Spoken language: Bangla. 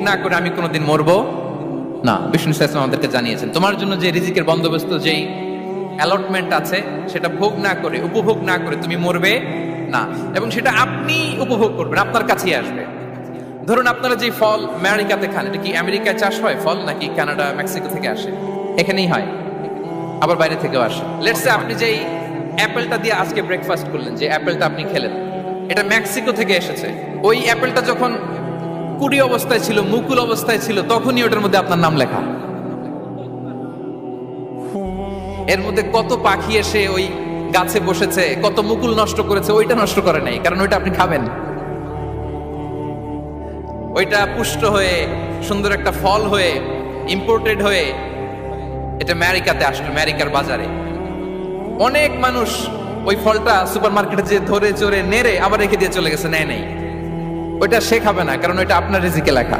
না করে আমি কোনোদিন মরবো না। বিষ্ণু ইসলাম আমাদেরকে জানিয়েছেন তোমার জন্য যে রিজিকের বন্দোবস্ত, যেই অ্যালটমেন্ট আছে, সেটা ভোগ না করে, উপভোগ না করে তুমি মরবে না, এবং সেটা আপনি উপভোগ করবেন, আপনার কাছেই আসবে। ধরুন আপনারা যে ফল আমেরিকাতে খান, এটা কি আমেরিকায় চাষ হয় ফল, নাকি কানাডা মেক্সিকো থেকে আসে? এখানেই হয়, আবার বাইরে থেকেও আসে। লেটস সে আপনি যেই অ্যাপেলটা দিয়ে আজকে ব্রেকফাস্ট করলেন, যে অ্যাপেলটা আপনি খেলেন, এটা মেক্সিকো থেকে এসেছে। ওই অ্যাপেলটা যখন কুড়ি অবস্থায় ছিল, মুকুল অবস্থায় ছিল, তখনই ওটার মধ্যে আপনার নাম লেখা। এর মধ্যে কত পাখি এসে ওই গাছে বসেছে, কত মুকুল নষ্ট করেছে, ওইটা নষ্ট করে নাই, কারণ ওইটা আপনি খাবেন। ওইটা পুষ্ট হয়ে সুন্দর একটা ফল হয়ে ইম্পোর্টেড হয়ে এটা আমেরিকাতে আসলো, আমেরিকার বাজারে। অনেক মানুষ ওই ফলটা সুপার মার্কেটে যে ধরে চড়ে নেড়ে আবার রেখে দিয়ে চলে গেছে, নেয় নাই। ওইটা সে খাবে না, কারণ ওইটা আপনার রিজিকে লেখা।